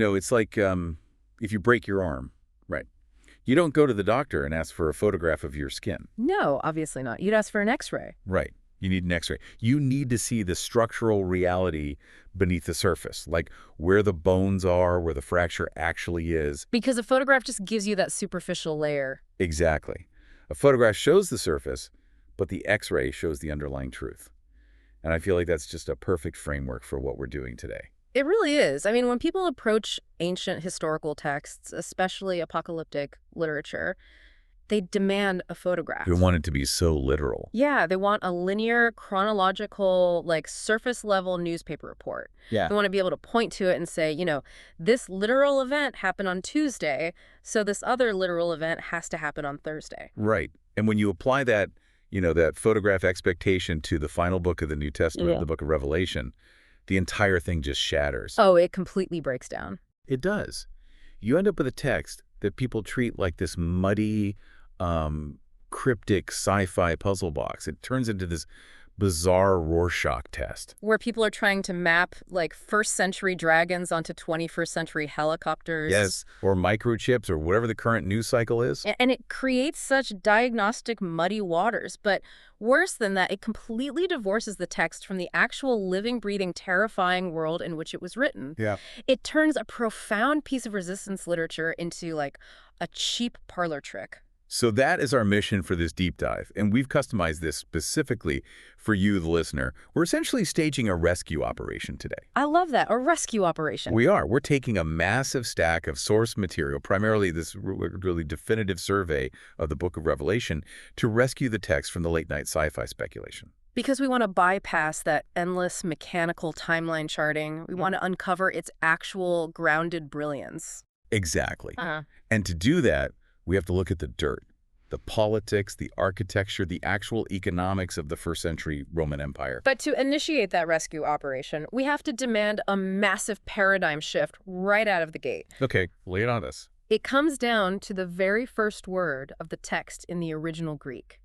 It's like if you break your arm, right? You don't go to the doctor and ask for a photograph of your skin. No, obviously not. You'd ask for an X-ray. Right. You need an X-ray. You need to see the structural reality beneath the surface, like where the bones are, where the fracture actually is. Because a photograph just gives you that superficial layer. Exactly. A photograph shows the surface, but the X-ray shows the underlying truth. And I feel like that's just a perfect framework for what we're doing today. It really is. I mean, when people approach ancient historical texts, especially apocalyptic literature, they demand a photograph. We want it to be so literal. Yeah, they want a linear, chronological, like surface-level newspaper report. Yeah. They want to be able to point to it and say, this literal event happened on Tuesday, so this other literal event has to happen on Thursday. Right. And when you apply that, that photograph expectation to the final book of the New Testament, the book of Revelation, the entire thing just shatters. Oh, it completely breaks down. It does. You end up with a text that people treat like this muddy, cryptic sci-fi puzzle box. It turns into this bizarre Rorschach test. Where people are trying to map, like, first-century dragons onto 21st-century helicopters. Yes, or microchips or whatever the current news cycle is. And it creates such diagnostic muddy waters. But worse than that, it completely divorces the text from the actual living, breathing, terrifying world in which it was written. Yeah. It turns a profound piece of resistance literature into, like, a cheap parlor trick. So that is our mission for this deep dive, and we've customized this specifically for you, the listener. We're essentially staging a rescue operation today. I love that, a rescue operation. We are. We're taking a massive stack of source material, primarily this really definitive survey of the Book of Revelation, to rescue the text from the late-night sci-fi speculation. Because we want to bypass that endless mechanical timeline charting. We want to uncover its actual grounded brilliance. Exactly. And to do that, we have to look at the dirt, the politics, the architecture, the actual economics of the first-century Roman Empire. But to initiate that rescue operation, we have to demand a massive paradigm shift right out of the gate. Okay, lay it on us. It comes down to the very first word of the text in the original Greek.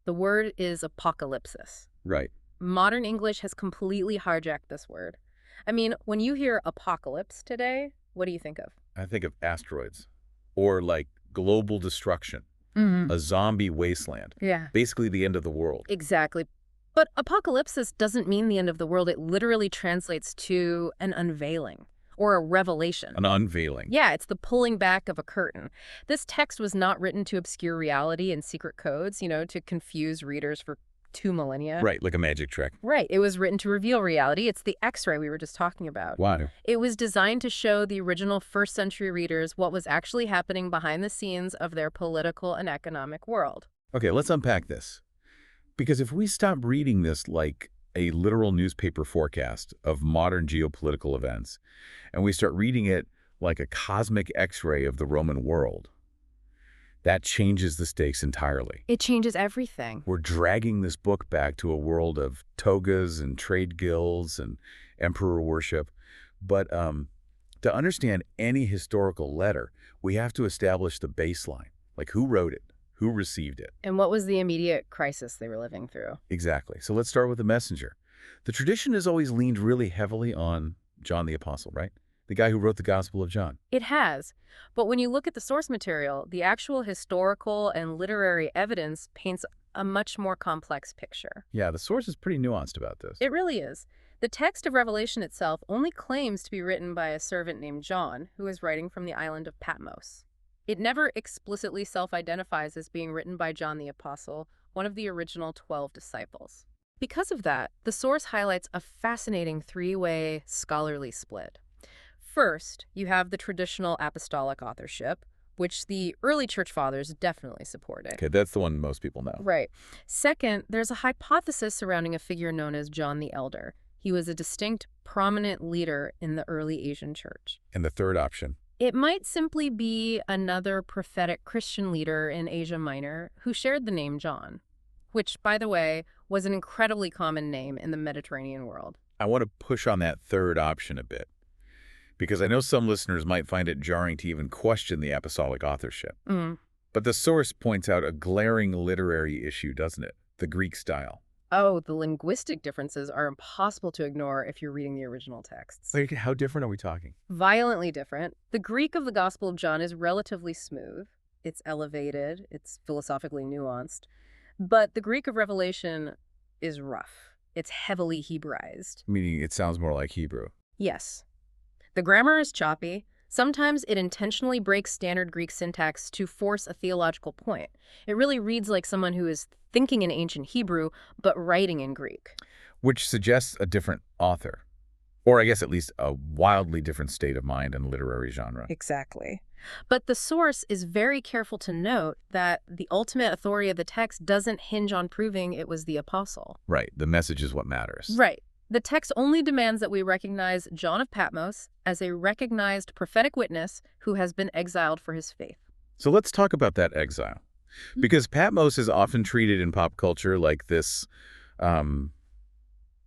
The word is apocalypsis. Right. Modern English has completely hijacked this word. I mean, when you hear apocalypse today, what do you think of? I think of asteroids or like global destruction, a zombie wasteland. Yeah. Basically the end of the world. Exactly. But apocalypsis doesn't mean the end of the world. It literally translates to an unveiling or a revelation. An unveiling. Yeah, it's the pulling back of a curtain. This text was not written to obscure reality and secret codes, to confuse readers for 2 millennia. Right, like a magic trick. Right. It was written to reveal reality. It's the X-ray we were just talking about. Wow. It was designed to show the original first-century readers what was actually happening behind the scenes of their political and economic world. Okay, let's unpack this. Because if we stop reading this like a literal newspaper forecast of modern geopolitical events, and we start reading it like a cosmic X-ray of the Roman world, that changes the stakes entirely. It changes everything. We're dragging this book back to a world of togas and trade guilds and emperor worship. But to understand any historical letter, we have to establish the baseline, like who wrote it, who received it. And what was the immediate crisis they were living through? Exactly. So let's start with the messenger. The tradition has always leaned really heavily on John the Apostle, right? The guy who wrote the Gospel of John. It has. But when you look at the source material, the actual historical and literary evidence paints a much more complex picture. Yeah, the source is pretty nuanced about this. It really is. The text of Revelation itself only claims to be written by a servant named John, who is writing from the island of Patmos. It never explicitly self-identifies as being written by John the Apostle, one of the original 12 disciples. Because of that, the source highlights a fascinating three-way scholarly split. First, you have the traditional apostolic authorship, which the early church fathers definitely supported. Okay, that's the one most people know. Right. Second, there's a hypothesis surrounding a figure known as John the Elder. He was a distinct, prominent leader in the early Asian church. And the third option? It might simply be another prophetic Christian leader in Asia Minor who shared the name John, which, by the way, was an incredibly common name in the Mediterranean world. I want to push on that third option a bit, because I know some listeners might find it jarring to even question the apostolic authorship. But the source points out a glaring literary issue, doesn't it? The Greek style. Oh, the linguistic differences are impossible to ignore if you're reading the original texts. Like, how different are we talking? Violently different. The Greek of the Gospel of John is relatively smooth. It's elevated. It's philosophically nuanced. But the Greek of Revelation is rough. It's heavily Hebraized. Meaning it sounds more like Hebrew. Yes. The grammar is choppy. Sometimes it intentionally breaks standard Greek syntax to force a theological point. It really reads like someone who is thinking in ancient Hebrew, but writing in Greek. Which suggests a different author. Or I guess at least a wildly different state of mind and literary genre. Exactly. But the source is very careful to note that the ultimate authority of the text doesn't hinge on proving it was the apostle. Right. The message is what matters. Right. The text only demands that we recognize John of Patmos as a recognized prophetic witness who has been exiled for his faith. So let's talk about that exile. Because Patmos is often treated in pop culture like this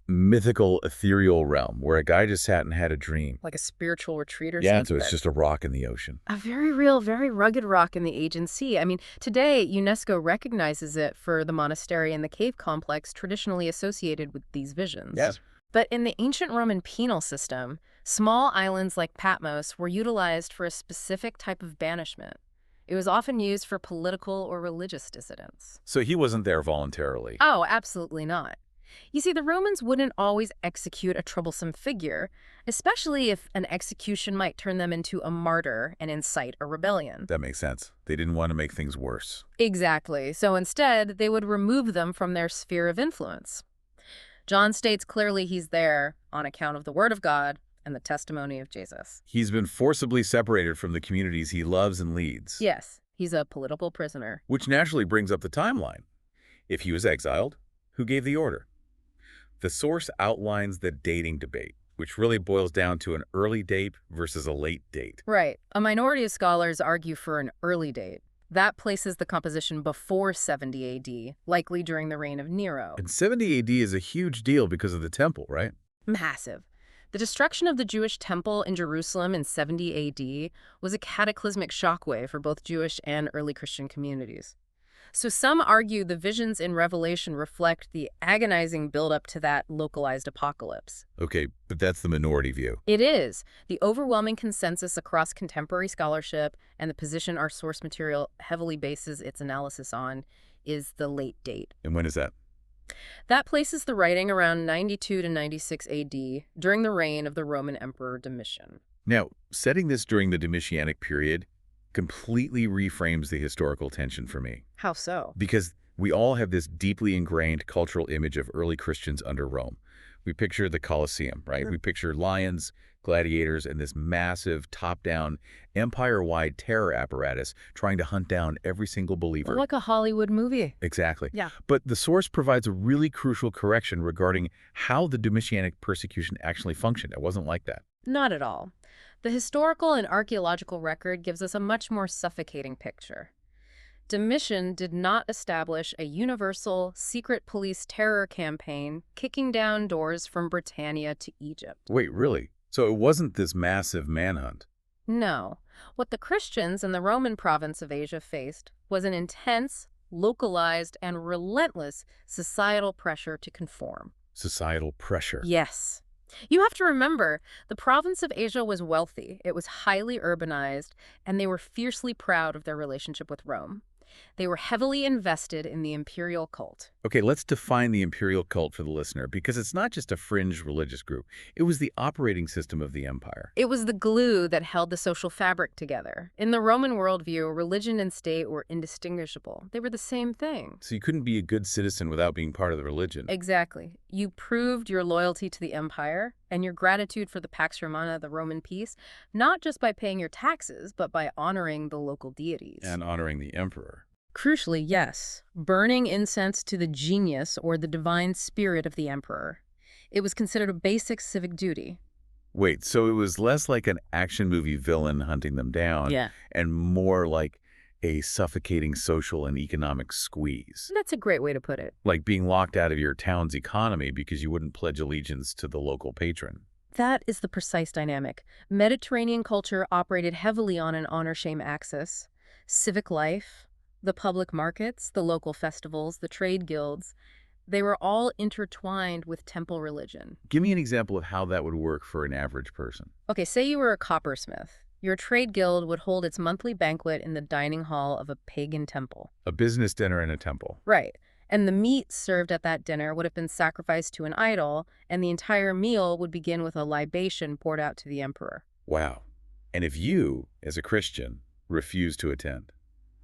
mythical, ethereal realm where a guy just sat and had a dream. Like a spiritual retreat or Yeah, something. so it's just a rock in the ocean. A very real, very rugged rock in the Aegean Sea. I mean, today, UNESCO recognizes it for the monastery and the cave complex traditionally associated with these visions. Yes. But in the ancient Roman penal system, small islands like Patmos were utilized for a specific type of banishment. It was often used for political or religious dissidents. So he wasn't there voluntarily. Oh, absolutely not. You see, the Romans wouldn't always execute a troublesome figure, especially if an execution might turn them into a martyr and incite a rebellion. That makes sense. They didn't want to make things worse. Exactly. So instead, they would remove them from their sphere of influence. John states clearly he's there on account of the word of God and the testimony of Jesus. He's been forcibly separated from the communities he loves and leads. Yes, he's a political prisoner. Which naturally brings up the timeline. If he was exiled, who gave the order? The source outlines the dating debate, which really boils down to an early date versus a late date. Right. A minority of scholars argue for an early date. That places the composition before 70 AD, likely during the reign of Nero. And 70 AD is a huge deal because of the temple, right? Massive. The destruction of the Jewish temple in Jerusalem in 70 AD was a cataclysmic shockwave for both Jewish and early Christian communities. So some argue the visions in Revelation reflect the agonizing buildup to that localized apocalypse. Okay, but that's the minority view. It is. The overwhelming consensus across contemporary scholarship and the position our source material heavily bases its analysis on is the late date. And when is that? That places the writing around 92 to 96 AD during the reign of the Roman Emperor Domitian. Now, setting this during the Domitianic period completely reframes the historical tension for me. How so? Because we all have this deeply ingrained cultural image of early Christians under Rome. We picture the Colosseum, right? We picture lions, gladiators, and this massive top-down, empire-wide terror apparatus trying to hunt down every single believer. Like a Hollywood movie. Exactly. Yeah. But the source provides a really crucial correction regarding how the Domitianic persecution actually functioned. It wasn't like that. Not at all. The historical and archaeological record gives us a much more suffocating picture. Domitian did not establish a universal secret police terror campaign kicking down doors from Britannia to Egypt. Wait, really? So it wasn't this massive manhunt? No. What the Christians in the Roman province of Asia faced was an intense, localized, and relentless societal pressure to conform. Societal pressure. Yes. You have to remember, the province of Asia was wealthy, it was highly urbanized, and they were fiercely proud of their relationship with Rome. They were heavily invested in the imperial cult. Okay, let's define the imperial cult for the listener, because it's not just a fringe religious group. It was the operating system of the empire. It was the glue that held the social fabric together. In the Roman worldview, religion and state were indistinguishable. They were the same thing. So you couldn't be a good citizen without being part of the religion. Exactly. You proved your loyalty to the empire and your gratitude for the Pax Romana, the Roman peace, not just by paying your taxes, but by honoring the local deities. And honoring the emperor. Crucially, yes, burning incense to the genius or the divine spirit of the emperor. It was considered a basic civic duty. Wait, so it was less like an action movie villain hunting them down and more like a suffocating social and economic squeeze. That's a great way to put it. Like being locked out of your town's economy because you wouldn't pledge allegiance to the local patron. That is the precise dynamic. Mediterranean culture operated heavily on an honor-shame axis. Civic life, the public markets, the local festivals, the trade guilds, They were all intertwined with temple religion. Give me an example of how that would work for an average person. Okay, say you were a coppersmith. Your trade guild would hold its monthly banquet in the dining hall of a pagan temple. A business dinner in a temple. Right. And the meat served at that dinner would have been sacrificed to an idol, and the entire meal would begin with a libation poured out to the emperor. Wow. And if you, as a Christian, refuse to attend,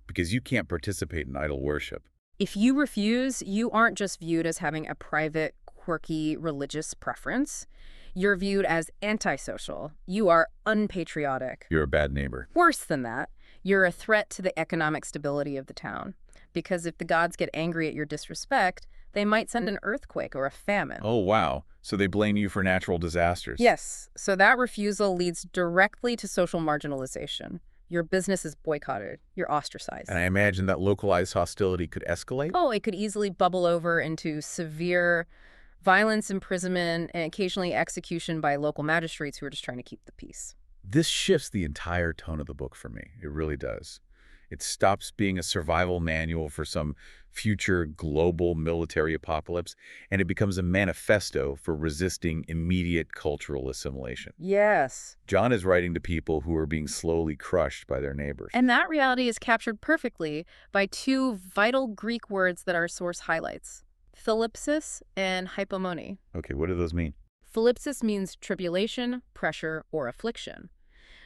because you can't participate in idol worship. If you refuse, you aren't just viewed as having a private, quirky religious preference. You're viewed as antisocial. You are unpatriotic. You're a bad neighbor. Worse than that, you're a threat to the economic stability of the town. Because if the gods get angry at your disrespect, they might send an earthquake or a famine. Oh, wow. So they blame you for natural disasters. Yes, so that refusal leads directly to social marginalization. Your business is boycotted. You're ostracized. And I imagine that localized hostility could escalate? Oh, it could easily bubble over into severe violence, imprisonment, and occasionally execution by local magistrates who are just trying to keep the peace. This shifts the entire tone of the book for me. It really does. It stops being a survival manual for some future global military apocalypse, and it becomes a manifesto for resisting immediate cultural assimilation. Yes. John is writing to people who are being slowly crushed by their neighbors. And that reality is captured perfectly by two vital Greek words that our source highlights: thlipsis and hypomone. Okay, what do those mean? Thlipsis means tribulation, pressure, or affliction.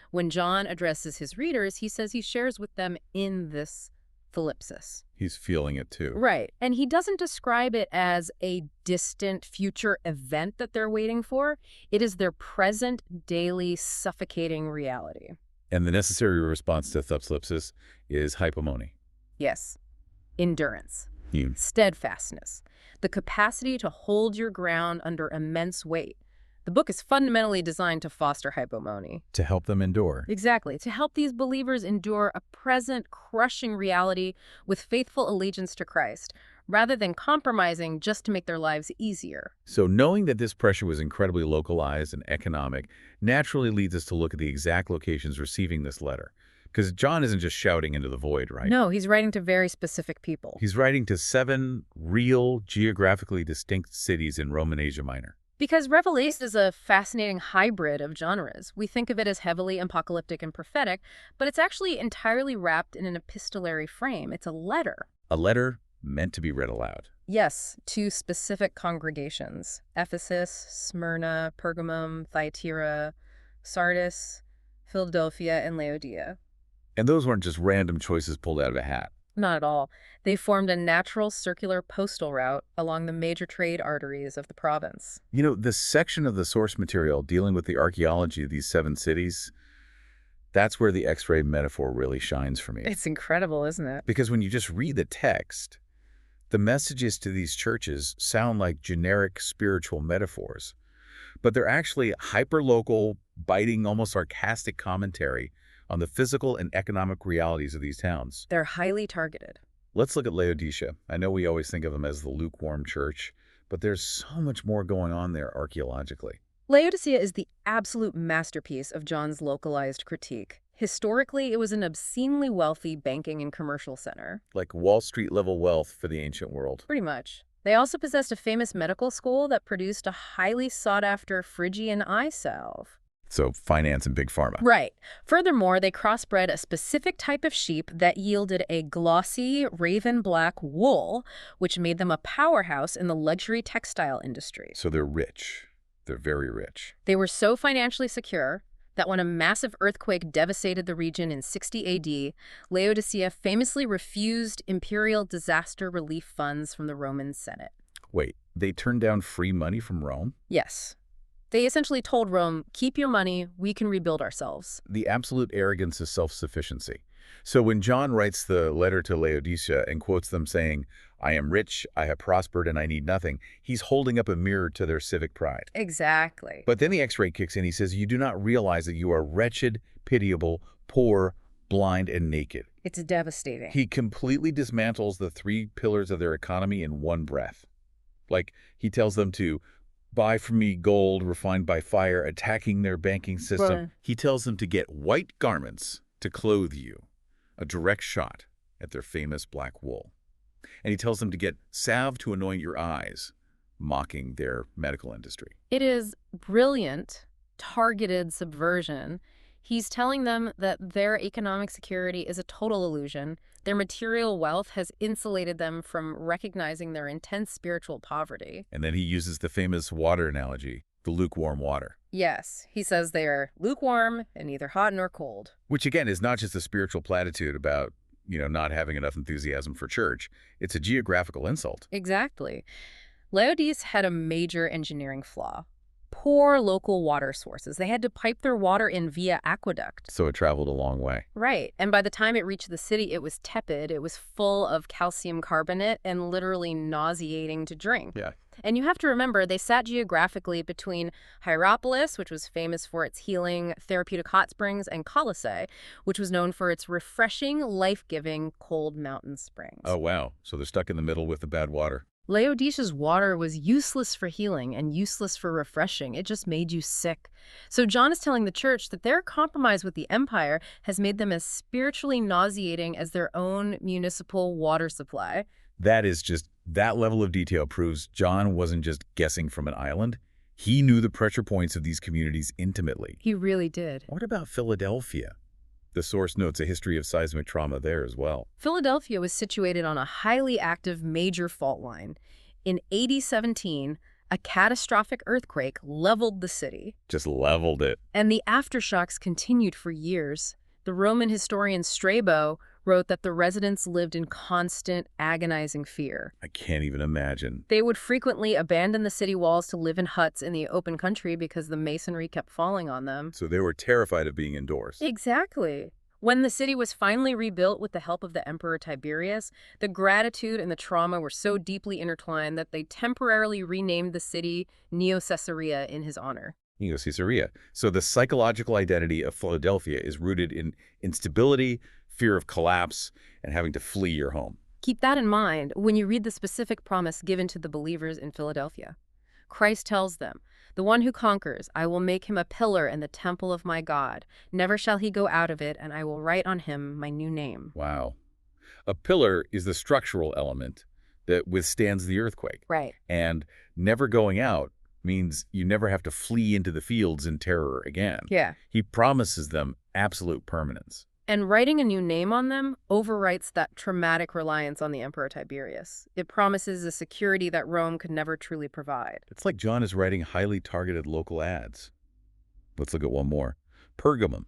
When John addresses his readers, he says he shares with them in this thlipsis. He's feeling it too. Right. And he doesn't describe it as a distant future event that they're waiting for. It is their present, daily, suffocating reality. And the necessary response to thlipsis is hypomone. Yes. Endurance. You. Steadfastness. The capacity to hold your ground under immense weight. The book is fundamentally designed to foster hypomone. To help them endure. Exactly. To help these believers endure a present, crushing reality with faithful allegiance to Christ, rather than compromising just to make their lives easier. So knowing that this pressure was incredibly localized and economic naturally leads us to look at the exact locations receiving this letter. Because John isn't just shouting into the void, right? No, he's writing to very specific people. He's writing to 7 real, geographically distinct cities in Roman Asia Minor. Because Revelation is a fascinating hybrid of genres. We think of it as heavily apocalyptic and prophetic, but it's actually entirely wrapped in an epistolary frame. It's a letter. A letter meant to be read aloud. Yes, to specific congregations: Ephesus, Smyrna, Pergamum, Thyatira, Sardis, Philadelphia, and Laodicea. And those weren't just random choices pulled out of a hat. Not at all. They formed a natural circular postal route along the major trade arteries of the province. You know, the section of the source material dealing with the archaeology of these 7 cities, that's where the X-ray metaphor really shines for me. It's incredible, isn't it? Because when you just read the text, the messages to these churches sound like generic spiritual metaphors, but they're actually hyper-local, biting, almost sarcastic commentary on the physical and economic realities of these towns. They're highly targeted. Let's look at Laodicea. I know we always think of them as the lukewarm church, but there's so much more going on there archaeologically. Laodicea is the absolute masterpiece of John's localized critique. Historically, it was an obscenely wealthy banking and commercial center. Like Wall Street level wealth for the ancient world. Pretty much. They also possessed a famous medical school that produced a highly sought-after Phrygian eye salve. So finance and big pharma. Right. Furthermore, they crossbred a specific type of sheep that yielded a glossy raven black wool, which made them a powerhouse in the luxury textile industry. So they're rich. They're very rich. They were so financially secure that when a massive earthquake devastated the region in 60 AD, Laodicea famously refused imperial disaster relief funds from the Roman Senate. Wait, they turned down free money from Rome? Yes. They essentially told Rome, keep your money, we can rebuild ourselves. The absolute arrogance of self-sufficiency. So when John writes the letter to Laodicea and quotes them saying, I am rich, I have prospered, and I need nothing, he's holding up a mirror to their civic pride. Exactly. But then the X-ray kicks in. He says, you do not realize that you are wretched, pitiable, poor, blind, and naked. It's devastating. He completely dismantles the 3 pillars of their economy in one breath. Like, he tells them to buy from me gold refined by fire, attacking their banking system. Right. He tells them to get white garments to clothe you, a direct shot at their famous black wool. And he tells them to get salve to anoint your eyes, mocking their medical industry. It is brilliant, targeted subversion. He's telling them that their economic security is a total illusion. Their material wealth has insulated them from recognizing their intense spiritual poverty. And then he uses the famous water analogy, the lukewarm water. Yes, he says they are lukewarm and neither hot nor cold. Which, again, is not just a spiritual platitude about, not having enough enthusiasm for church. It's a geographical insult. Exactly. Laodice had a major engineering flaw. Poor local water sources. They had to pipe their water in via aqueduct. So it traveled a long way. Right. And by the time it reached the city, it was tepid. It was full of calcium carbonate and literally nauseating to drink. Yeah. And you have to remember, they sat geographically between Hierapolis, which was famous for its healing therapeutic hot springs, and Colossae, which was known for its refreshing, life-giving cold mountain springs. Oh, wow. So they're stuck in the middle with the bad water. Laodicea's water was useless for healing and useless for refreshing. It just made you sick. So John is telling the church that their compromise with the empire has made them as spiritually nauseating as their own municipal water supply. That level of detail proves John wasn't just guessing from an island. He knew the pressure points of these communities intimately. He really did. What about Philadelphia? The source notes a history of seismic trauma there as well. Philadelphia was situated on a highly active major fault line. In AD 17, a catastrophic earthquake leveled the city. Just leveled it. And the aftershocks continued for years. The Roman historian Strabo wrote that the residents lived in constant, agonizing fear. I can't even imagine. They would frequently abandon the city walls to live in huts in the open country because the masonry kept falling on them. So they were terrified of being indoors. Exactly. When the city was finally rebuilt with the help of the Emperor Tiberius, the gratitude and the trauma were so deeply intertwined that they temporarily renamed the city Neo-Caesarea in his honor. Neo-Caesarea. So the psychological identity of Philadelphia is rooted in instability, fear of collapse, and having to flee your home. Keep that in mind when you read the specific promise given to the believers in Philadelphia. Christ tells them, "The one who conquers, I will make him a pillar in the temple of my God. Never shall he go out of it, and I will write on him my new name." Wow. A pillar is the structural element that withstands the earthquake. Right. And never going out means you never have to flee into the fields in terror again. Yeah. He promises them absolute permanence. And writing a new name on them overwrites that traumatic reliance on the Emperor Tiberius. It promises a security that Rome could never truly provide. It's like John is writing highly targeted local ads. Let's look at one more. Pergamum.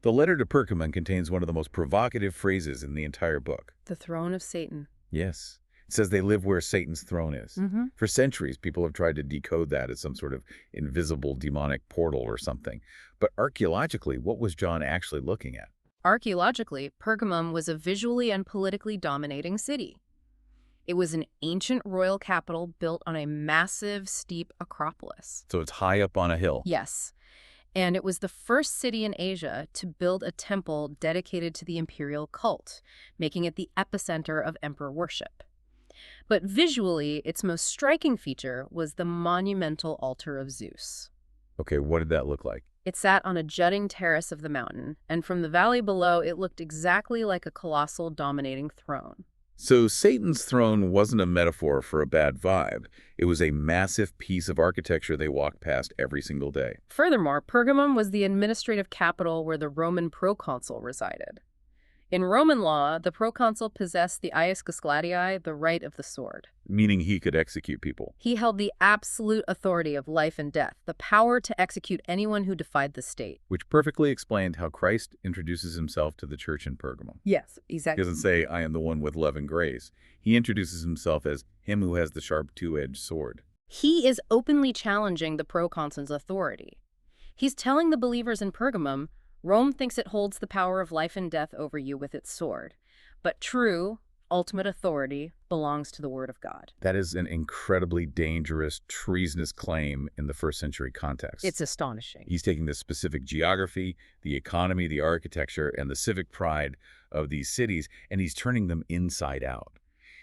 The letter to Pergamum contains one of the most provocative phrases in the entire book. The throne of Satan. Yes. It says they live where Satan's throne is. Mm-hmm. For centuries, people have tried to decode that as some sort of invisible demonic portal or something. But archaeologically, what was John actually looking at? Archaeologically, Pergamum was a visually and politically dominating city. It was an ancient royal capital built on a massive, steep acropolis. So it's high up on a hill. Yes. And it was the first city in Asia to build a temple dedicated to the imperial cult, making it the epicenter of emperor worship. But visually, its most striking feature was the monumental altar of Zeus. Okay, what did that look like? It sat on a jutting terrace of the mountain, and from the valley below, it looked exactly like a colossal dominating throne. So Satan's throne wasn't a metaphor for a bad vibe. It was a massive piece of architecture they walked past every single day. Furthermore, Pergamum was the administrative capital where the Roman proconsul resided. In Roman law, the proconsul possessed the ius gladii, the right of the sword. Meaning he could execute people. He held the absolute authority of life and death, the power to execute anyone who defied the state. Which perfectly explained how Christ introduces himself to the church in Pergamum. Yes, He exactly. doesn't say, I am the one with love and grace. He introduces himself as him who has the sharp two-edged sword. He is openly challenging the proconsul's authority. He's telling the believers in Pergamum, Rome thinks it holds the power of life and death over you with its sword. But true, ultimate authority belongs to the Word of God. That is an incredibly dangerous, treasonous claim in the first century context. It's astonishing. He's taking the specific geography, the economy, the architecture, and the civic pride of these cities, and he's turning them inside out.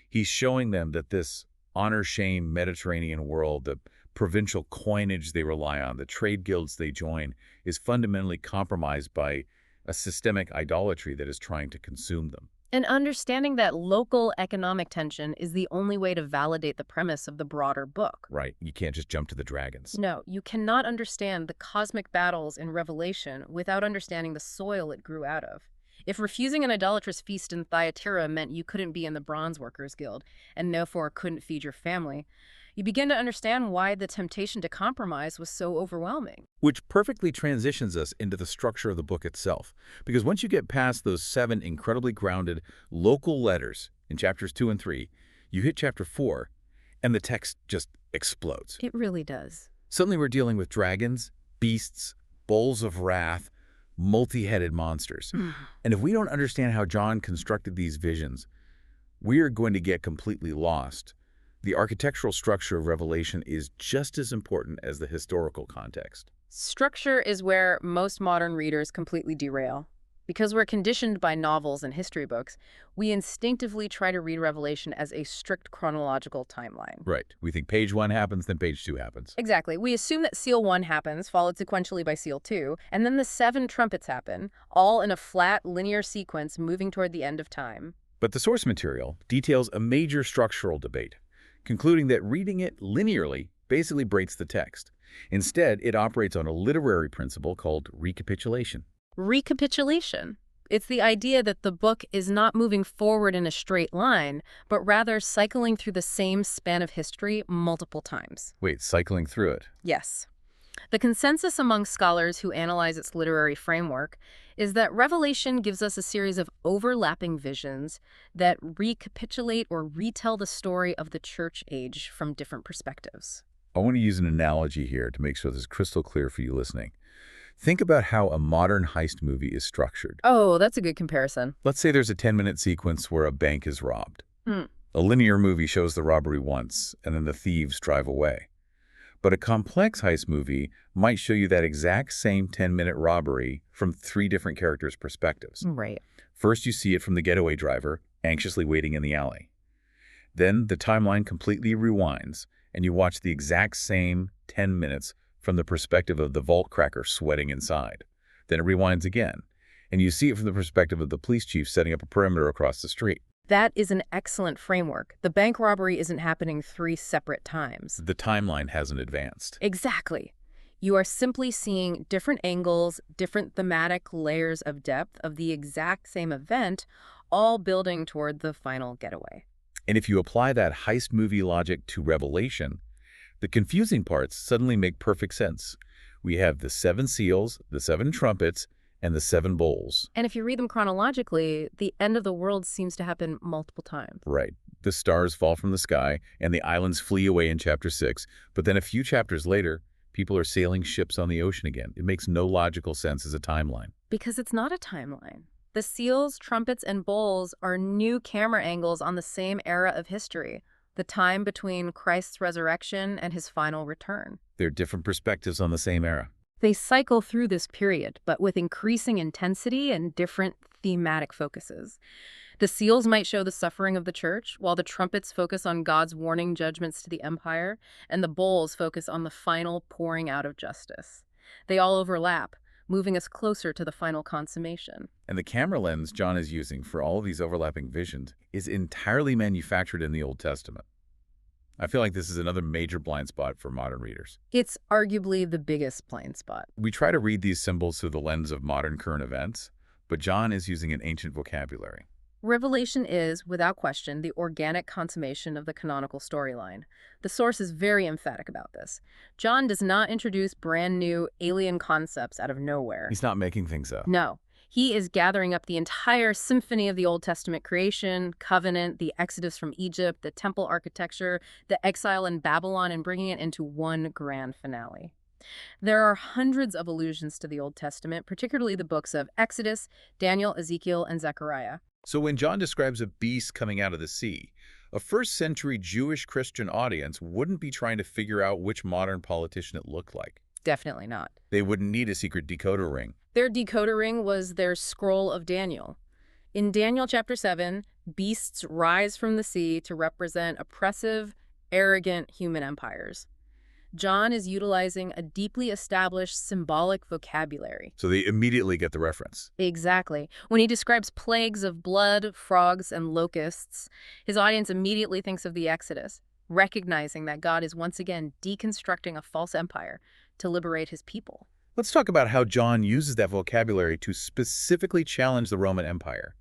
He's showing them that this honor-shame Mediterranean world, the provincial coinage they rely on, the trade guilds they join, is fundamentally compromised by a systemic idolatry that is trying to consume them. And understanding that local economic tension is the only way to validate the premise of the broader book. Right, you can't just jump to the dragons. No, you cannot understand the cosmic battles in Revelation without understanding the soil it grew out of. If refusing an idolatrous feast in Thyatira meant you couldn't be in the Bronze Workers Guild and therefore couldn't feed your family, you begin to understand why the temptation to compromise was so overwhelming. Which perfectly transitions us into the structure of the book itself. Because once you get past those 7 incredibly grounded local letters in chapters 2 and 3, you hit chapter 4, and the text just explodes. It really does. Suddenly we're dealing with dragons, beasts, bowls of wrath, multi-headed monsters. And if we don't understand how John constructed these visions, we are going to get completely lost. The architectural structure of Revelation is just as important as the historical context. Structure is where most modern readers completely derail. Because we're conditioned by novels and history books, we instinctively try to read Revelation as a strict chronological timeline. Right. We think page 1 happens, then page 2 happens. Exactly. We assume that seal 1 happens, followed sequentially by seal 2, and then the 7 trumpets happen, all in a flat, linear sequence moving toward the end of time. But the source material details a major structural debate, concluding that reading it linearly basically breaks the text. Instead, it operates on a literary principle called recapitulation. Recapitulation. It's the idea that the book is not moving forward in a straight line, but rather cycling through the same span of history multiple times. Wait, cycling through it? Yes. The consensus among scholars who analyze its literary framework is that Revelation gives us a series of overlapping visions that recapitulate or retell the story of the church age from different perspectives. I want to use an analogy here to make sure this is crystal clear for you listening. Think about how a modern heist movie is structured. Oh, that's a good comparison. Let's say there's a 10-minute sequence where a bank is robbed. Hmm. A linear movie shows the robbery once, and then the thieves drive away. But a complex heist movie might show you that exact same 10-minute robbery from 3 different characters' perspectives. Right. First, you see it from the getaway driver, anxiously waiting in the alley. Then the timeline completely rewinds, and you watch the exact same 10 minutes from the perspective of the vault cracker sweating inside. Then it rewinds again, and you see it from the perspective of the police chief setting up a perimeter across the street. That is an excellent framework. The bank robbery isn't happening 3 separate times. The timeline hasn't advanced. Exactly. You are simply seeing different angles, different thematic layers of depth of the exact same event, all building toward the final getaway. And if you apply that heist movie logic to Revelation, the confusing parts suddenly make perfect sense. We have the 7 seals, the 7 trumpets, and the 7 bowls. And if you read them chronologically, the end of the world seems to happen multiple times. Right. The stars fall from the sky, and the islands flee away in chapter 6. But then a few chapters later, people are sailing ships on the ocean again. It makes no logical sense as a timeline. Because it's not a timeline. The seals, trumpets, and bowls are new camera angles on the same era of history, the time between Christ's resurrection and his final return. They're different perspectives on the same era. They cycle through this period, but with increasing intensity and different thematic focuses. The seals might show the suffering of the church, while the trumpets focus on God's warning judgments to the empire, and the bowls focus on the final pouring out of justice. They all overlap, moving us closer to the final consummation. And the camera lens John is using for all of these overlapping visions is entirely manufactured in the Old Testament. I feel like this is another major blind spot for modern readers. It's arguably the biggest blind spot. We try to read these symbols through the lens of modern current events, but John is using an ancient vocabulary. Revelation is, without question, the organic consummation of the canonical storyline. The source is very emphatic about this. John does not introduce brand new alien concepts out of nowhere. He's not making things up. No. He is gathering up the entire symphony of the Old Testament creation, covenant, the exodus from Egypt, the temple architecture, the exile in Babylon, and bringing it into one grand finale. There are hundreds of allusions to the Old Testament, particularly the books of Exodus, Daniel, Ezekiel, and Zechariah. So when John describes a beast coming out of the sea, a first-century Jewish Christian audience wouldn't be trying to figure out which modern politician it looked like. Definitely not. They wouldn't need a secret decoder ring. Their decoder ring was their scroll of Daniel. In Daniel chapter 7, beasts rise from the sea to represent oppressive, arrogant human empires. John is utilizing a deeply established symbolic vocabulary. So they immediately get the reference. Exactly. When he describes plagues of blood, frogs, and locusts, his audience immediately thinks of the Exodus, recognizing that God is once again deconstructing a false empire to liberate his people. Let's talk about how John uses that vocabulary to specifically challenge the Roman Empire.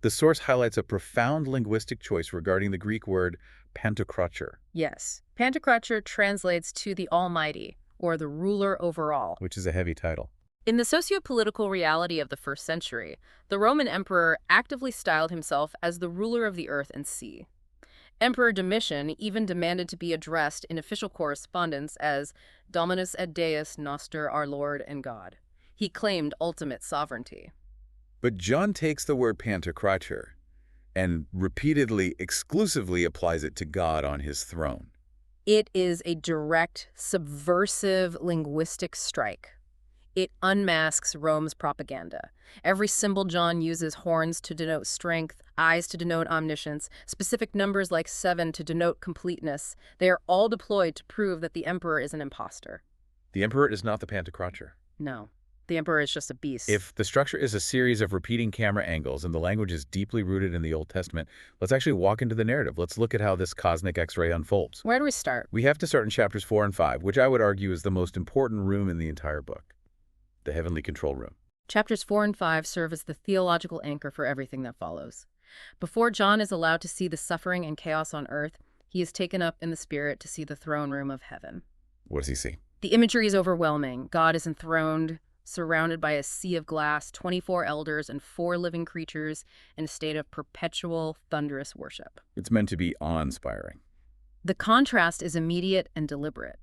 The source highlights a profound linguistic choice regarding the Greek word pantokrator, Yes, Pantocrator translates to the Almighty, or the ruler over all. which is a heavy title. In the socio-political reality of the first century, the Roman emperor actively styled himself as the ruler of the earth and sea. Emperor Domitian even demanded to be addressed in official correspondence as Dominus et Deus Noster, our Lord and God. He claimed ultimate sovereignty. But John takes the word pantokrator and repeatedly, exclusively applies it to God on his throne. It is a direct, subversive linguistic strike. It unmasks Rome's propaganda. Every symbol John uses: horns to denote strength, eyes to denote omniscience, specific numbers like 7 to denote completeness. They are all deployed to prove that the emperor is an imposter. The emperor is not the pantokrator. No, the emperor is just a beast. If the structure is a series of repeating camera angles and the language is deeply rooted in the Old Testament, let's actually walk into the narrative. Let's look at how this cosmic X-ray unfolds. Where do we start? We have to start in chapters 4 and 5, which I would argue is the most important room in the entire book, the heavenly control room. Chapters 4 and 5 serve as the theological anchor for everything that follows. Before John is allowed to see the suffering and chaos on earth, he is taken up in the spirit to see the throne room of heaven. What does he see? The imagery is overwhelming. God is enthroned, surrounded by a sea of glass, 24 elders and 4 living creatures in a state of perpetual, thunderous worship. It's meant to be awe-inspiring. The contrast is immediate and deliberate.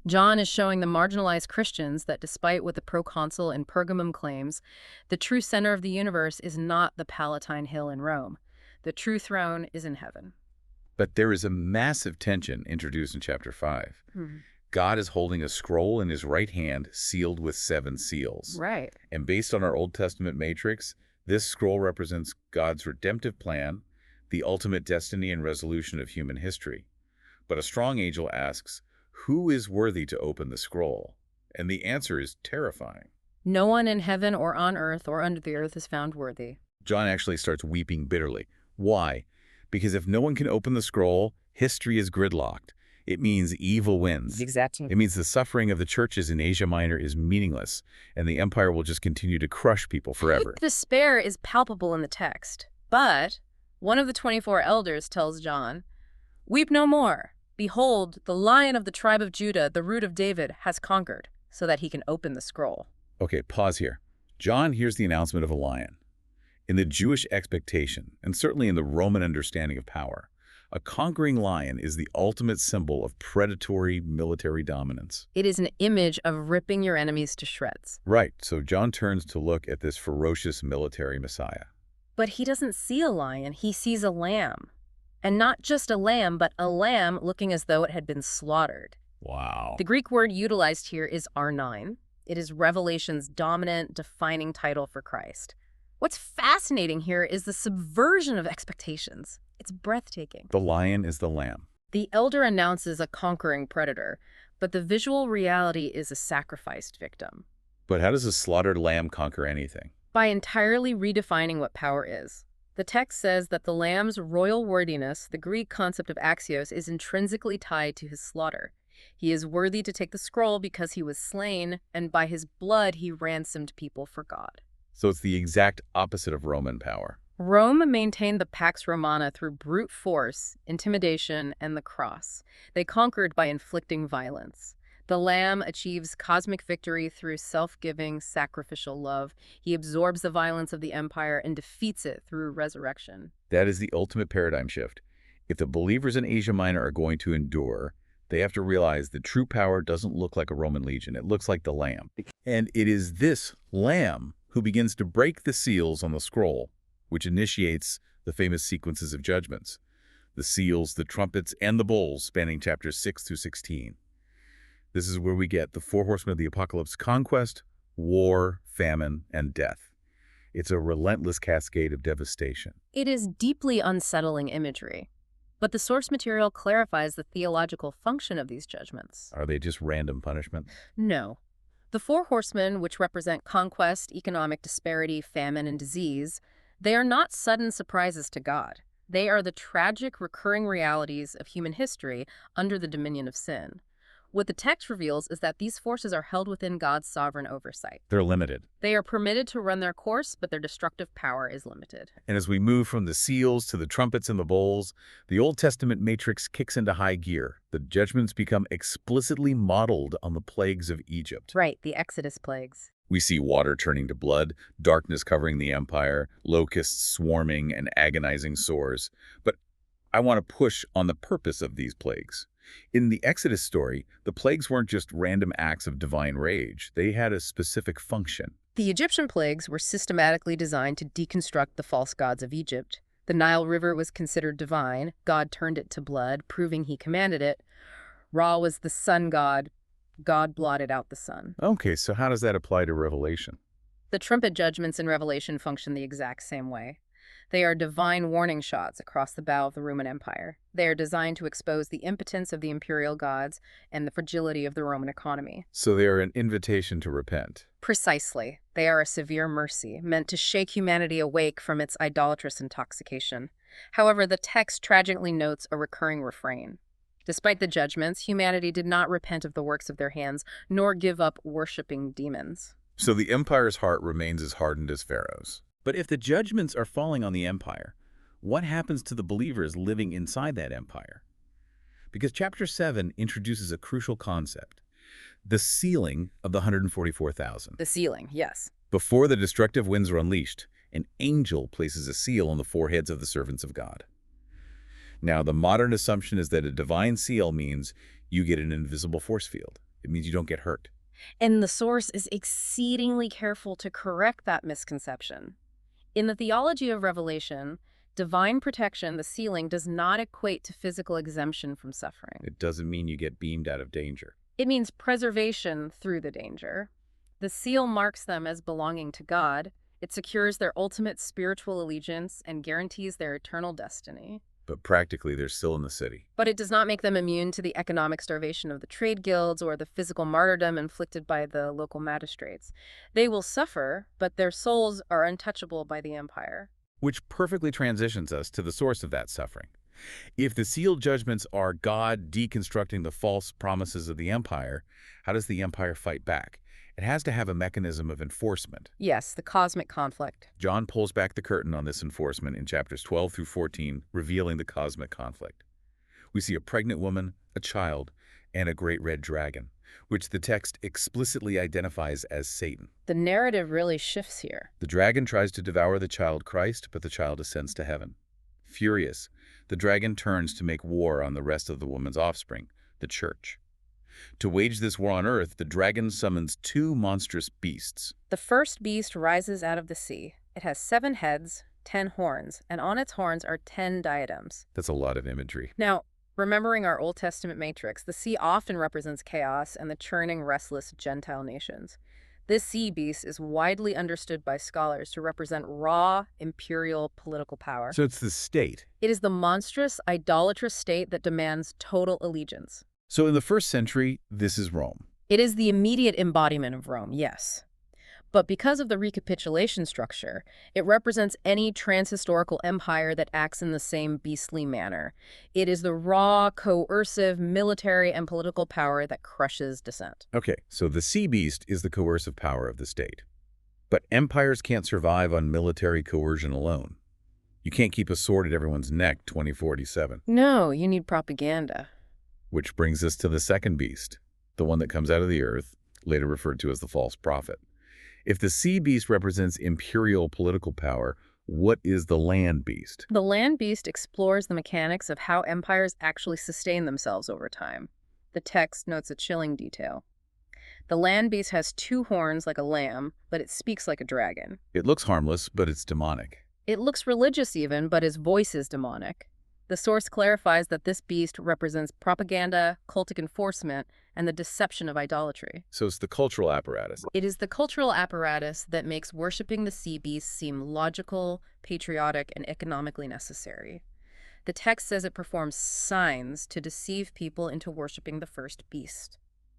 John is showing the marginalized Christians that despite what the proconsul in Pergamum claims, the true center of the universe is not the Palatine Hill in Rome. The true throne is in heaven. But there is a massive tension introduced in chapter 5. God is holding a scroll in his right hand sealed with 7 seals. Right. And based on our Old Testament matrix, this scroll represents God's redemptive plan, the ultimate destiny and resolution of human history. But a strong angel asks, who is worthy to open the scroll? And the answer is terrifying. No one in heaven or on earth or under the earth is found worthy. John actually starts weeping bitterly. Why? Because if no one can open the scroll, history is gridlocked. It means evil wins. Exactly. It means the suffering of the churches in Asia Minor is meaningless, and the empire will just continue to crush people forever. Despair is palpable in the text. But one of the 24 elders tells John, "Weep no more. Behold, the Lion of the tribe of Judah, the Root of David, has conquered, so that he can open the scroll." Okay, pause here. John hears the announcement of a lion. In the Jewish expectation, and certainly in the Roman understanding of power, a conquering lion is the ultimate symbol of predatory military dominance. It is an image of ripping your enemies to shreds. Right, so John turns to look at this ferocious military messiah. But he doesn't see a lion, he sees a lamb. And not just a lamb, but a lamb looking as though it had been slaughtered. Wow. The Greek word utilized here is arnein. It is Revelation's dominant, defining title for Christ. What's fascinating here is the subversion of expectations. It's breathtaking. The lion is the lamb. The elder announces a conquering predator, but the visual reality is a sacrificed victim. But how does a slaughtered lamb conquer anything? By entirely redefining what power is. The text says that the lamb's royal worthiness, the Greek concept of axios, is intrinsically tied to his slaughter. He is worthy to take the scroll because he was slain, and by his blood he ransomed people for God. So it's the exact opposite of Roman power. Rome maintained the Pax Romana through brute force, intimidation, and the cross. They conquered by inflicting violence. The Lamb achieves cosmic victory through self-giving, sacrificial love. He absorbs the violence of the empire and defeats it through resurrection. That is the ultimate paradigm shift. If the believers in Asia Minor are going to endure, they have to realize that true power doesn't look like a Roman legion. It looks like the Lamb. And it is this Lamb who begins to break the seals on the scroll, which initiates the famous sequences of judgments. The seals, the trumpets, and the bowls spanning chapters 6 through 16. This is where we get the 4 horsemen of the apocalypse: conquest, war, famine, and death. It's a relentless cascade of devastation. It is deeply unsettling imagery. But the source material clarifies the theological function of these judgments. Are they just random punishments? No. The four horsemen, which represent conquest, economic disparity, famine, and disease, they are not sudden surprises to God. They are the tragic, recurring realities of human history under the dominion of sin. What the text reveals is that these forces are held within God's sovereign oversight. They're limited. They are permitted to run their course, but their destructive power is limited. And as we move from the seals to the trumpets and the bowls, the Old Testament matrix kicks into high gear. The judgments become explicitly modeled on the plagues of Egypt. Right, the Exodus plagues. We see water turning to blood, darkness covering the empire, locusts swarming, and agonizing sores. But I want to push on the purpose of these plagues. In the Exodus story, the plagues weren't just random acts of divine rage. They had a specific function. The Egyptian plagues were systematically designed to deconstruct the false gods of Egypt. The Nile River was considered divine. God turned it to blood, proving he commanded it. Ra was the sun god. God blotted out the sun. Okay, so how does that apply to Revelation? The trumpet judgments in Revelation function the exact same way. They are divine warning shots across the bow of the Roman Empire. They are designed to expose the impotence of the imperial gods and the fragility of the Roman economy. So they are an invitation to repent. Precisely. They are a severe mercy, meant to shake humanity awake from its idolatrous intoxication. However, the text tragically notes a recurring refrain. Despite the judgments, humanity did not repent of the works of their hands, nor give up worshiping demons. So the empire's heart remains as hardened as Pharaoh's. But if the judgments are falling on the empire, what happens to the believers living inside that empire? Because chapter 7 introduces a crucial concept, the sealing of the 144,000. The sealing, yes. Before the destructive winds are unleashed, an angel places a seal on the foreheads of the servants of God. Now, the modern assumption is that a divine seal means you get an invisible force field. It means you don't get hurt. And the source is exceedingly careful to correct that misconception. In the theology of Revelation, divine protection, the sealing, does not equate to physical exemption from suffering. It doesn't mean you get beamed out of danger. It means preservation through the danger. The seal marks them as belonging to God. It secures their ultimate spiritual allegiance and guarantees their eternal destiny. But practically, they're still in the city. But it does not make them immune to the economic starvation of the trade guilds or the physical martyrdom inflicted by the local magistrates. They will suffer, but their souls are untouchable by the empire. Which perfectly transitions us to the source of that suffering. If the sealed judgments are God deconstructing the false promises of the empire, how does the empire fight back? It has to have a mechanism of enforcement. Yes, the cosmic conflict. John pulls back the curtain on this enforcement in chapters 12 through 14, revealing the cosmic conflict. We see a pregnant woman, a child, and a great red dragon, which the text explicitly identifies as Satan. The narrative really shifts here. The dragon tries to devour the child Christ, but the child ascends to heaven. Furious, the dragon turns to make war on the rest of the woman's offspring, the church. To wage this war on earth, the dragon summons two monstrous beasts. The first beast rises out of the sea. It has 7 heads, 10 horns, and on its horns are 10 diadems. That's a lot of imagery. Now, remembering our Old Testament matrix, the sea often represents chaos and the churning, restless Gentile nations. This sea beast is widely understood by scholars to represent raw, imperial political power. So it's the state. It is the monstrous, idolatrous state that demands total allegiance. So in the first century, this is Rome. It is the immediate embodiment of Rome, yes. But because of the recapitulation structure, it represents any transhistorical empire that acts in the same beastly manner. It is the raw, coercive military and political power that crushes dissent. Okay, so the sea beast is the coercive power of the state. But empires can't survive on military coercion alone. You can't keep a sword at everyone's neck 24/7. No, you need propaganda. Which brings us to the second beast, the one that comes out of the earth, later referred to as the false prophet. If the sea beast represents imperial political power, what is the land beast? The land beast explores the mechanics of how empires actually sustain themselves over time. The text notes a chilling detail. The land beast has 2 horns like a lamb, but it speaks like a dragon. It looks harmless, but it's demonic. It looks religious even, but his voice is demonic. The source clarifies that this beast represents propaganda, cultic enforcement, and the deception of idolatry. So it's the cultural apparatus. It is the cultural apparatus that makes worshiping the sea beast seem logical, patriotic, and economically necessary. The text says it performs signs to deceive people into worshiping the first beast.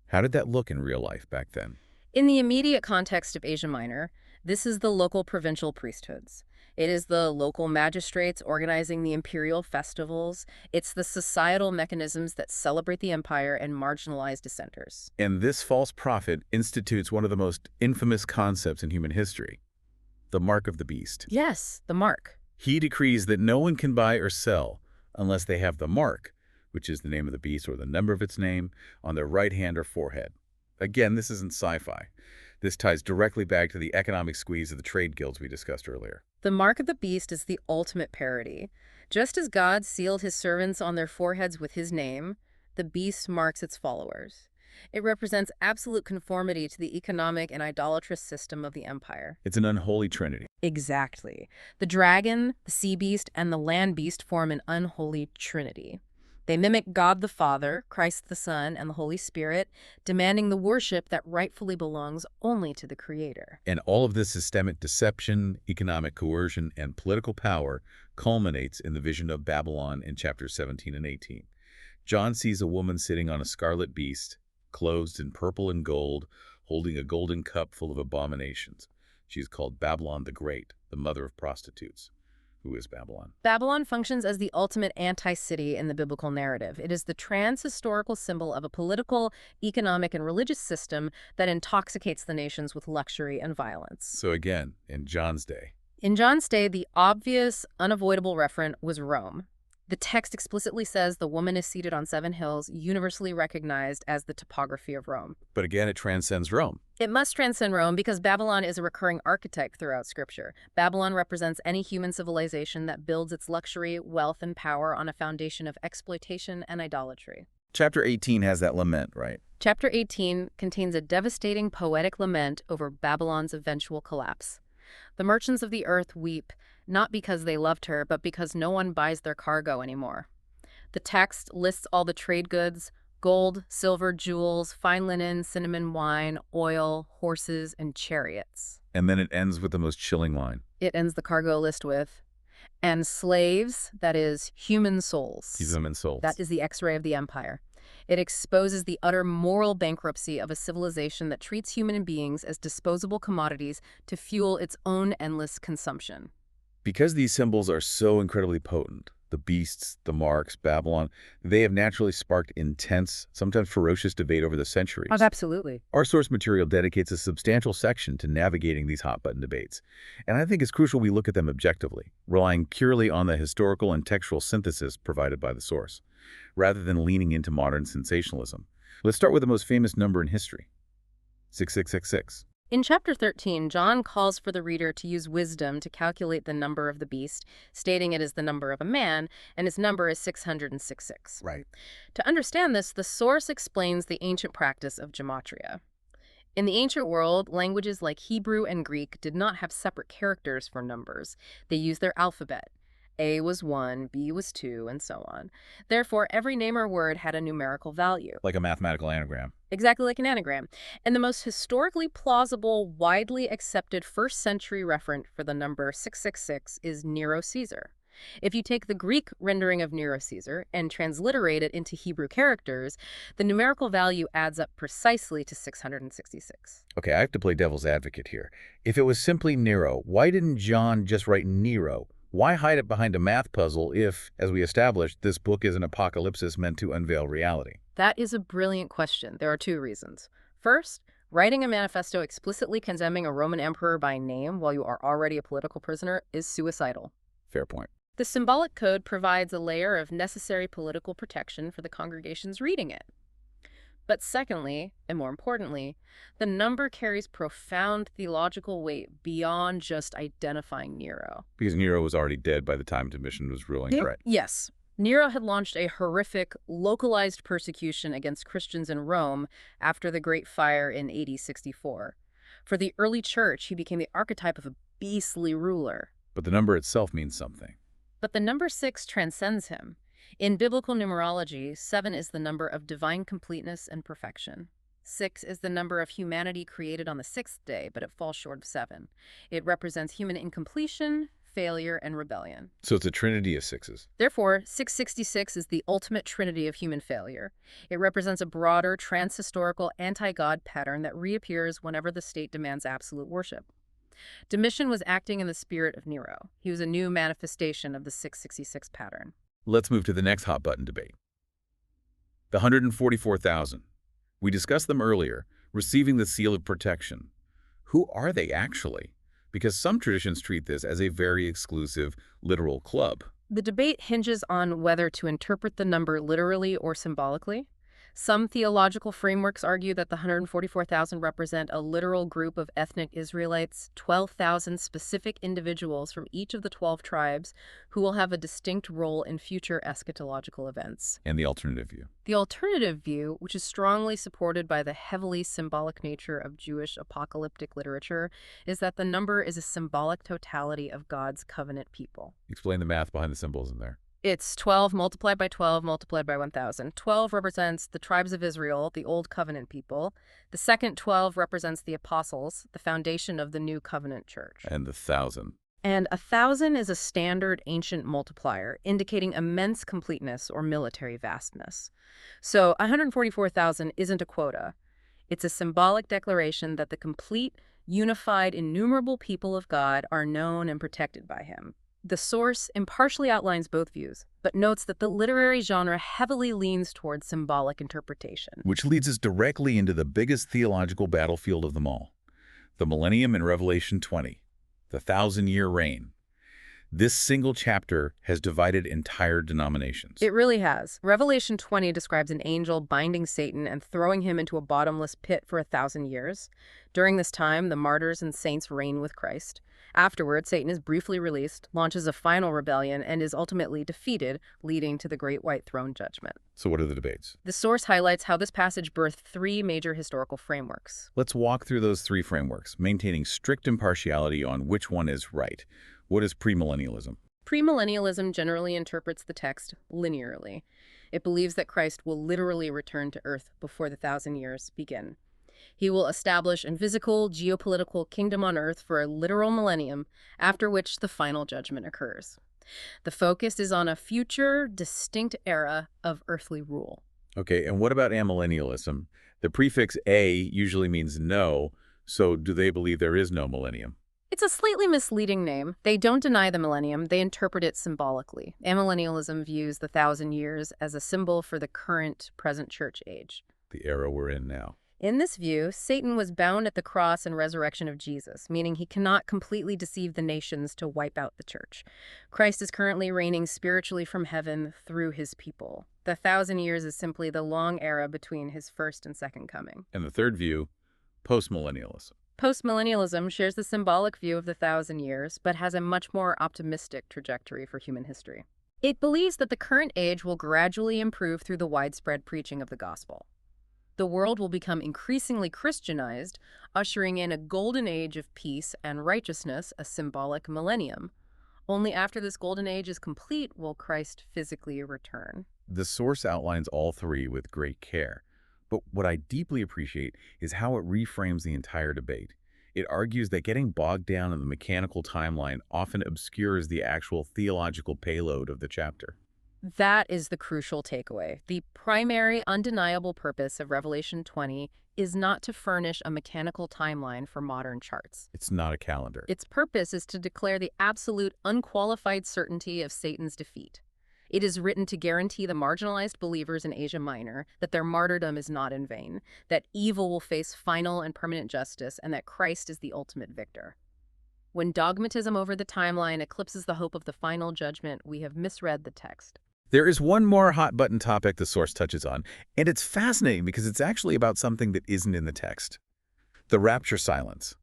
How did that look in real life back then? In the immediate context of Asia Minor, this is the local provincial priesthoods. It is the local magistrates organizing the imperial festivals. It's the societal mechanisms that celebrate the empire and marginalize dissenters. And this false prophet institutes one of the most infamous concepts in human history, the mark of the beast. Yes, the mark. He decrees that no one can buy or sell unless they have the mark, which is the name of the beast or the number of its name, on their right hand or forehead. Again, this isn't sci-fi. This ties directly back to the economic squeeze of the trade guilds we discussed earlier. The mark of the beast is the ultimate parody. Just as God sealed his servants on their foreheads with his name, the beast marks its followers. It represents absolute conformity to the economic and idolatrous system of the empire. It's an unholy trinity. Exactly. The dragon, the sea beast, and the land beast form an unholy trinity. They mimic God the Father, Christ the Son, and the Holy Spirit, demanding the worship that rightfully belongs only to the Creator. And all of this systemic deception, economic coercion, and political power culminates in the vision of Babylon in chapters 17 and 18. John sees a woman sitting on a scarlet beast, clothed in purple and gold, holding a golden cup full of abominations. She is called Babylon the Great, the mother of prostitutes. Who is Babylon? Babylon functions as the ultimate anti-city in the biblical narrative. It is the trans-historical symbol of a political, economic, and religious system that intoxicates the nations with luxury and violence. So again, in John's day. In John's day, the obvious, unavoidable referent was Rome. The text explicitly says the woman is seated on 7 hills, universally recognized as the topography of Rome. But again, it transcends Rome. It must transcend Rome because Babylon is a recurring archetype throughout Scripture. Babylon represents any human civilization that builds its luxury, wealth, and power on a foundation of exploitation and idolatry. Chapter 18 has that lament, right? Chapter 18 contains a devastating poetic lament over Babylon's eventual collapse. The merchants of the earth weep, not because they loved her, but because no one buys their cargo anymore. The text lists all the trade goods: gold, silver, jewels, fine linen, cinnamon, wine, oil, horses, and chariots. And then it ends with the most chilling line. It ends the cargo list with, and slaves, that is, human souls. Human souls. That is the X-ray of the empire. It exposes the utter moral bankruptcy of a civilization that treats human beings as disposable commodities to fuel its own endless consumption. Because these symbols are so incredibly potent, the beasts, the marks, Babylon, they have naturally sparked intense, sometimes ferocious debate over the centuries. Oh, absolutely. Our source material dedicates a substantial section to navigating these hot-button debates, and I think it's crucial we look at them objectively, relying purely on the historical and textual synthesis provided by the source, rather than leaning into modern sensationalism. Let's start with the most famous number in history, 6666. In chapter 13, John calls for the reader to use wisdom to calculate the number of the beast, stating it is the number of a man, and its number is 666. Right. To understand this, the source explains the ancient practice of gematria. In the ancient world, languages like Hebrew and Greek did not have separate characters for numbers. They used their alphabet. A was 1, B was 2, and so on. Therefore, every name or word had a numerical value. Like a mathematical anagram. Exactly like an anagram. And the most historically plausible, widely accepted first-century referent for the number 666 is Nero Caesar. If you take the Greek rendering of Nero Caesar and transliterate it into Hebrew characters, the numerical value adds up precisely to 666. Okay, I have to play devil's advocate here. If it was simply Nero, why didn't John just write Nero? Why hide it behind a math puzzle if, as we established, this book is an apocalypsis meant to unveil reality? That is a brilliant question. There are 2 reasons. First, writing a manifesto explicitly condemning a Roman emperor by name while you are already a political prisoner is suicidal. Fair point. The symbolic code provides a layer of necessary political protection for the congregations reading it. But secondly, and more importantly, the number carries profound theological weight beyond just identifying Nero. Because Nero was already dead by the time Domitian was ruling, right? Yes. Nero had launched a horrific, localized persecution against Christians in Rome after the Great Fire in AD 64. For the early church, he became the archetype of a beastly ruler. But the number itself means something. But the number 6 transcends him. In biblical numerology, 7 is the number of divine completeness and perfection. 6 is the number of humanity created on the 6th day, but it falls short of 7. It represents human incompletion, failure, and rebellion. So it's a trinity of sixes. Therefore, 666 is the ultimate trinity of human failure. It represents a broader, transhistorical, anti-God pattern that reappears whenever the state demands absolute worship. Domitian was acting in the spirit of Nero. He was a new manifestation of the 666 pattern. Let's move to the next hot button debate. The 144,000. We discussed them earlier, receiving the seal of protection. Who are they actually? Because some traditions treat this as a very exclusive, literal club. The debate hinges on whether to interpret the number literally or symbolically. Some theological frameworks argue that the 144,000 represent a literal group of ethnic Israelites, 12,000 specific individuals from each of the 12 tribes who will have a distinct role in future eschatological events. And the alternative view. The alternative view, which is strongly supported by the heavily symbolic nature of Jewish apocalyptic literature, is that the number is a symbolic totality of God's covenant people. Explain the math behind the symbols in there. It's 12 multiplied by 12 multiplied by 1,000. 12 represents the tribes of Israel, the Old Covenant people. The second 12 represents the apostles, the foundation of the New Covenant church. And the 1,000. And 1,000 is a standard ancient multiplier, indicating immense completeness or military vastness. So 144,000 isn't a quota. It's a symbolic declaration that the complete, unified, innumerable people of God are known and protected by him. The source impartially outlines both views, but notes that the literary genre heavily leans towards symbolic interpretation. Which leads us directly into the biggest theological battlefield of them all. The millennium in Revelation 20, the 1,000-year reign. This single chapter has divided entire denominations. It really has. Revelation 20 describes an angel binding Satan and throwing him into a bottomless pit for 1,000 years. During this time, the martyrs and saints reign with Christ. Afterward, Satan is briefly released, launches a final rebellion, and is ultimately defeated, leading to the Great White Throne Judgment. So what are the debates? The source highlights how this passage birthed three major historical frameworks. Let's walk through those three frameworks, maintaining strict impartiality on which one is right. What is premillennialism? Premillennialism generally interprets the text linearly. It believes that Christ will literally return to Earth before the 1,000 years begin. He will establish a physical, geopolitical kingdom on Earth for a literal millennium, after which the final judgment occurs. The focus is on a future, distinct era of earthly rule. Okay, and what about amillennialism? The prefix A usually means no, so do they believe there is no millennium? It's a slightly misleading name. They don't deny the millennium, they interpret it symbolically. Amillennialism views the 1,000 years as a symbol for the current, present church age. The era we're in now. In this view, Satan was bound at the cross and resurrection of Jesus, meaning he cannot completely deceive the nations to wipe out the church. Christ is currently reigning spiritually from heaven through his people. The 1,000 years is simply the long era between his first and second coming. And the third view, postmillennialism. Postmillennialism shares the symbolic view of the 1,000 years, but has a much more optimistic trajectory for human history. It believes that the current age will gradually improve through the widespread preaching of the gospel. The world will become increasingly Christianized, ushering in a golden age of peace and righteousness, a symbolic millennium. Only after this golden age is complete will Christ physically return. The source outlines all three with great care. But what I deeply appreciate is how it reframes the entire debate. It argues that getting bogged down in the mechanical timeline often obscures the actual theological payload of the chapter. That is the crucial takeaway. The primary, undeniable purpose of Revelation 20 is not to furnish a mechanical timeline for modern charts. It's not a calendar. Its purpose is to declare the absolute, unqualified certainty of Satan's defeat. It is written to guarantee the marginalized believers in Asia Minor that their martyrdom is not in vain, that evil will face final and permanent justice, and that Christ is the ultimate victor. When dogmatism over the timeline eclipses the hope of the final judgment, we have misread the text. There is one more hot-button topic the source touches on, and it's fascinating because it's actually about something that isn't in the text. The rapture silence.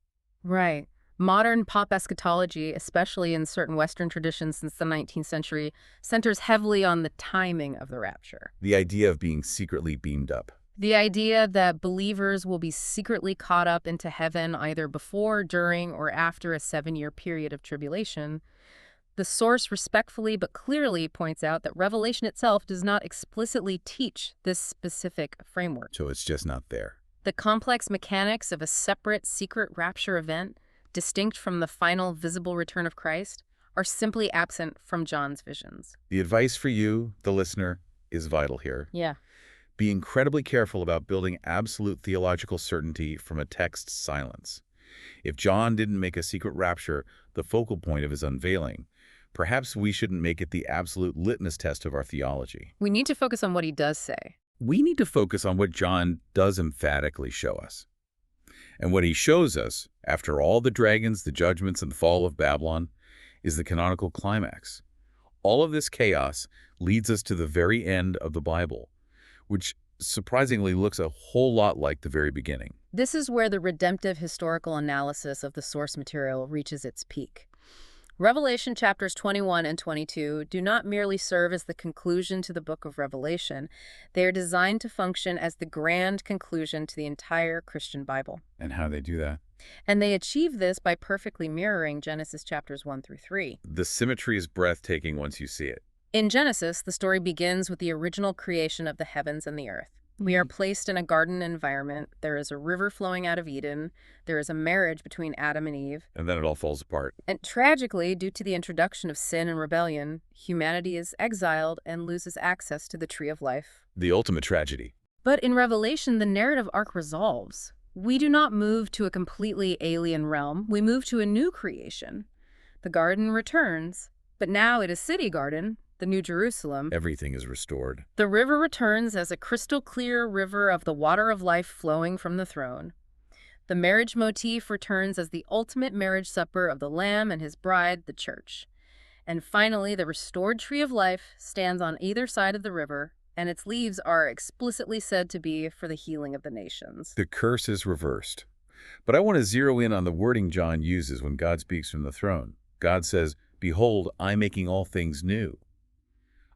Right. Modern pop eschatology, especially in certain Western traditions since the 19th century, centers heavily on the timing of the rapture. The idea of being secretly beamed up. The idea that believers will be secretly caught up into heaven either before, during, or after a 7-year period of tribulation. The source respectfully but clearly points out that Revelation itself does not explicitly teach this specific framework. So it's just not there. The complex mechanics of a separate secret rapture event, distinct from the final visible return of Christ, are simply absent from John's visions. The advice for you, the listener, is vital here. Yeah. Be incredibly careful about building absolute theological certainty from a text's silence. If John didn't make a secret rapture the focal point of his unveiling, perhaps we shouldn't make it the absolute litmus test of our theology. We need to focus on what he does say. We need to focus on what John does emphatically show us. And what he shows us, after all the dragons, the judgments, and the fall of Babylon, is the canonical climax. All of this chaos leads us to the very end of the Bible, which surprisingly looks a whole lot like the very beginning. This is where the redemptive historical analysis of the source material reaches its peak. Revelation chapters 21 and 22 do not merely serve as the conclusion to the book of Revelation. They are designed to function as the grand conclusion to the entire Christian Bible. And how they do that? And they achieve this by perfectly mirroring Genesis chapters 1 through 3. The symmetry is breathtaking once you see it. In Genesis, the story begins with the original creation of the heavens and the earth. We are placed in a garden environment. There is a river flowing out of Eden. There is a marriage between Adam and Eve. And then it all falls apart. And tragically, due to the introduction of sin and rebellion, humanity is exiled and loses access to the tree of life. The ultimate tragedy. But in Revelation, the narrative arc resolves. We do not move to a completely alien realm. We move to a new creation. The garden returns, but now it is city garden, the New Jerusalem. Everything is restored. The river returns as a crystal-clear river of the water of life flowing from the throne. The marriage motif returns as the ultimate marriage supper of the Lamb and his bride, the church. And finally, the restored tree of life stands on either side of the river, and its leaves are explicitly said to be for the healing of the nations. The curse is reversed. But I want to zero in on the wording John uses when God speaks from the throne. God says, "Behold, I'm making all things new."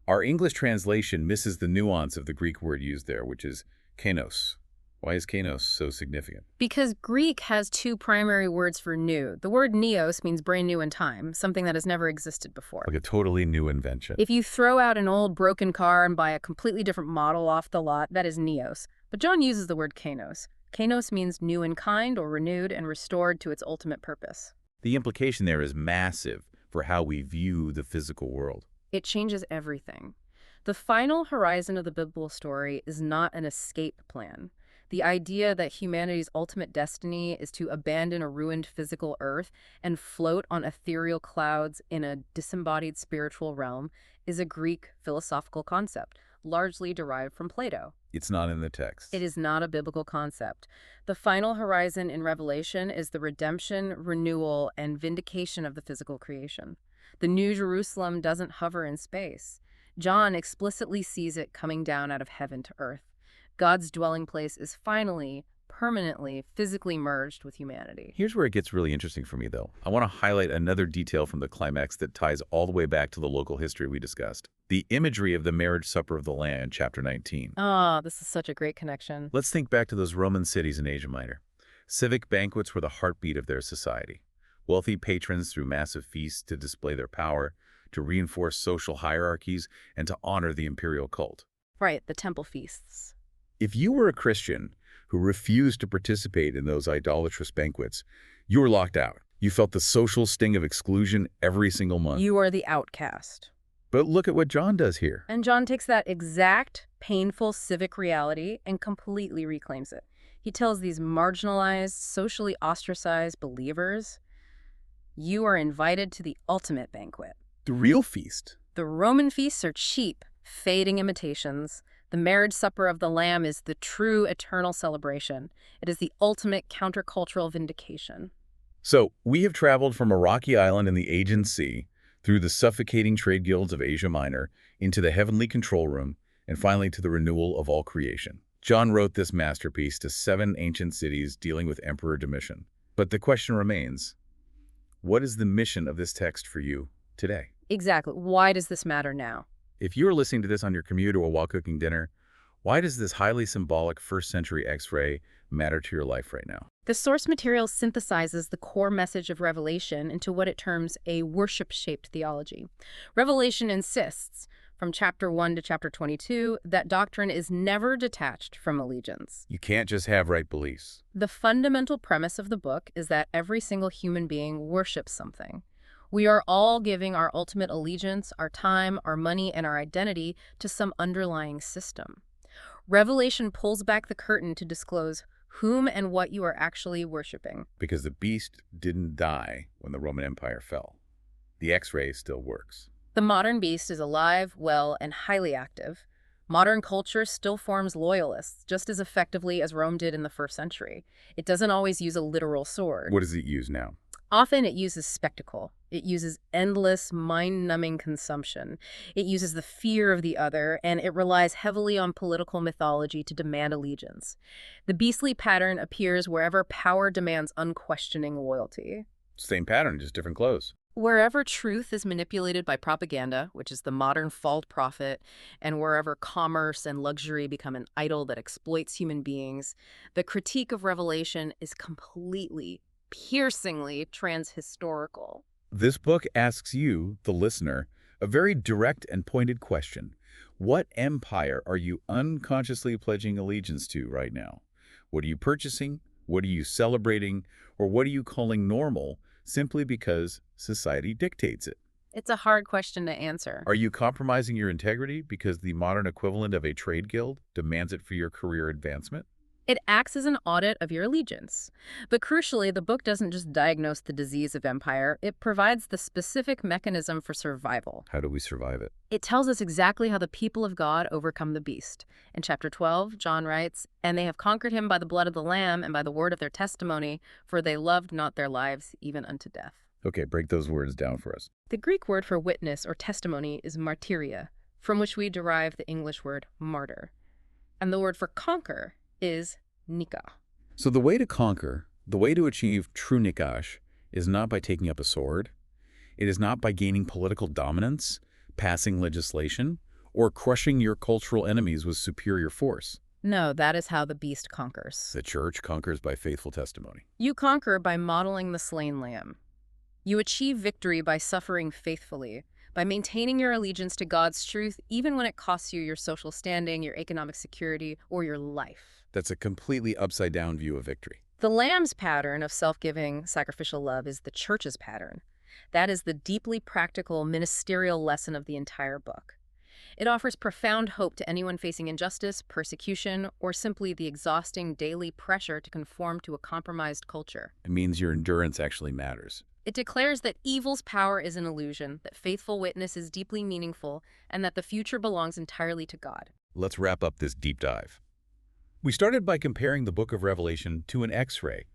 Our English translation misses the nuance of the Greek word used there, which is kainos. Why is kainos so significant? Because Greek has two primary words for new. The word neos means brand new in time, something that has never existed before. Like a totally new invention. If you throw out an old broken car and buy a completely different model off the lot, that is neos. But John uses the word kainos. Kainos means new in kind or renewed and restored to its ultimate purpose. The implication there is massive for how we view the physical world. It changes everything. The final horizon of the biblical story is not an escape plan. The idea that humanity's ultimate destiny is to abandon a ruined physical earth and float on ethereal clouds in a disembodied spiritual realm is a Greek philosophical concept, largely derived from Plato. It's not in the text. It is not a biblical concept. The final horizon in Revelation is the redemption, renewal, and vindication of the physical creation. The New Jerusalem doesn't hover in space. John explicitly sees it coming down out of heaven to earth. God's dwelling place is finally, permanently, physically merged with humanity. Here's where it gets really interesting for me, though. I want to highlight another detail from the climax that ties all the way back to the local history we discussed. The imagery of the marriage supper of the Lamb, chapter 19. This is such a great connection. Let's think back to those Roman cities in Asia Minor. Civic banquets were the heartbeat of their society. Wealthy patrons threw massive feasts to display their power, to reinforce social hierarchies, and to honor the imperial cult. Right, the temple feasts. If you were a Christian who refused to participate in those idolatrous banquets, you were locked out. You felt the social sting of exclusion every single month. You are the outcast. But look at what John does here. And John takes that exact, painful civic reality and completely reclaims it. He tells these marginalized, socially ostracized believers, you are invited to the ultimate banquet. The real feast. The Roman feasts are cheap, fading imitations. The marriage supper of the Lamb is the true eternal celebration. It is the ultimate countercultural vindication. So, we have traveled from a rocky island in the Aegean Sea, through the suffocating trade guilds of Asia Minor, into the heavenly control room, and finally to the renewal of all creation. John wrote this masterpiece to 7 ancient cities dealing with Emperor Domitian. But the question remains, what is the mission of this text for you today? Exactly. Why does this matter now? If you're listening to this on your commute or while cooking dinner, why does this highly symbolic first-century X-ray matter to your life right now? The source material synthesizes the core message of Revelation into what it terms a worship-shaped theology. Revelation insists, from chapter 1 to chapter 22, that doctrine is never detached from allegiance. You can't just have right beliefs. The fundamental premise of the book is that every single human being worships something. We are all giving our ultimate allegiance, our time, our money, and our identity to some underlying system. Revelation pulls back the curtain to disclose whom and what you are actually worshiping. Because the beast didn't die when the Roman Empire fell. The X-ray still works. The modern beast is alive, well, and highly active. Modern culture still forms loyalists just as effectively as Rome did in the first century. It doesn't always use a literal sword. What does it use now? Often it uses spectacle. It uses endless, mind-numbing consumption. It uses the fear of the other, and it relies heavily on political mythology to demand allegiance. The beastly pattern appears wherever power demands unquestioning loyalty. Same pattern, just different clothes. Wherever truth is manipulated by propaganda, which is the modern false prophet, and wherever commerce and luxury become an idol that exploits human beings, the critique of Revelation is completely, piercingly transhistorical. This book asks you, the listener, a very direct and pointed question. What empire are you unconsciously pledging allegiance to right now? What are you purchasing? What are you celebrating? Or what are you calling normal simply because society dictates it? It's a hard question to answer. Are you compromising your integrity because the modern equivalent of a trade guild demands it for your career advancement? It acts as an audit of your allegiance. But crucially, the book doesn't just diagnose the disease of empire, it provides the specific mechanism for survival. How do we survive it? It tells us exactly how the people of God overcome the beast. In chapter 12, John writes, "And they have conquered him by the blood of the Lamb and by the word of their testimony, for they loved not their lives even unto death." Okay, break those words down for us. The Greek word for witness or testimony is martyria, from which we derive the English word martyr. And the word for conquer is nikah. So the way to conquer, the way to achieve true nikash, is not by taking up a sword. It is not by gaining political dominance, passing legislation, or crushing your cultural enemies with superior force. No, that is how the beast conquers. The church conquers by faithful testimony. You conquer by modeling the slain lamb. You achieve victory by suffering faithfully, by maintaining your allegiance to God's truth, even when it costs you your social standing, your economic security, or your life. That's a completely upside-down view of victory. The Lamb's pattern of self-giving, sacrificial love is the church's pattern. That is the deeply practical, ministerial lesson of the entire book. It offers profound hope to anyone facing injustice, persecution, or simply the exhausting daily pressure to conform to a compromised culture. It means your endurance actually matters. It declares that evil's power is an illusion, that faithful witness is deeply meaningful, and that the future belongs entirely to God. Let's wrap up this deep dive. We started by comparing the book of Revelation to an X-ray,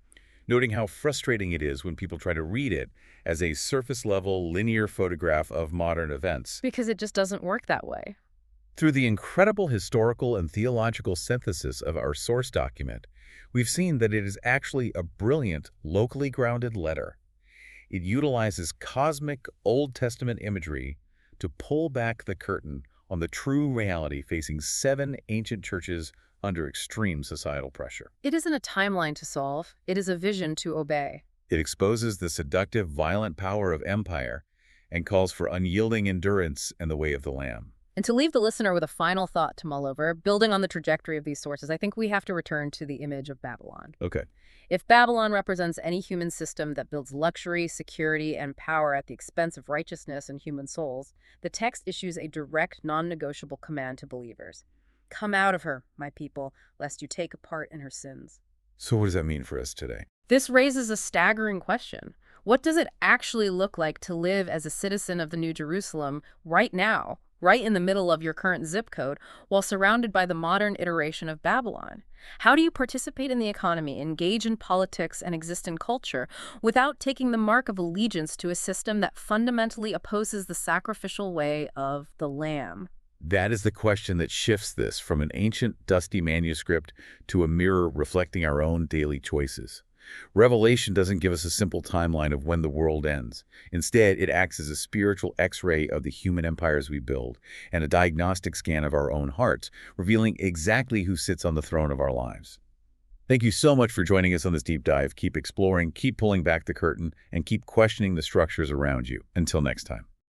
noting how frustrating it is when people try to read it as a surface-level, linear photograph of modern events. Because it just doesn't work that way. Through the incredible historical and theological synthesis of our source document, we've seen that it is actually a brilliant, locally grounded letter. It utilizes cosmic Old Testament imagery to pull back the curtain on the true reality facing 7 ancient churches under extreme societal pressure. It isn't a timeline to solve. It is a vision to obey. It exposes the seductive, violent power of empire and calls for unyielding endurance in the way of the Lamb. And to leave the listener with a final thought to mull over, building on the trajectory of these sources, I think we have to return to the image of Babylon. Okay. If Babylon represents any human system that builds luxury, security, and power at the expense of righteousness and human souls, the text issues a direct, non-negotiable command to believers. Come out of her, my people, lest you take a part in her sins. So what does that mean for us today? This raises a staggering question. What does it actually look like to live as a citizen of the New Jerusalem right now, right in the middle of your current zip code, while surrounded by the modern iteration of Babylon? How do you participate in the economy, engage in politics, and exist in culture without taking the mark of allegiance to a system that fundamentally opposes the sacrificial way of the Lamb? That is the question that shifts this from an ancient, dusty manuscript to a mirror reflecting our own daily choices. Revelation doesn't give us a simple timeline of when the world ends. Instead, it acts as a spiritual X-ray of the human empires we build and a diagnostic scan of our own hearts, revealing exactly who sits on the throne of our lives. Thank you so much for joining us on this deep dive. Keep exploring, keep pulling back the curtain, and keep questioning the structures around you. Until next time.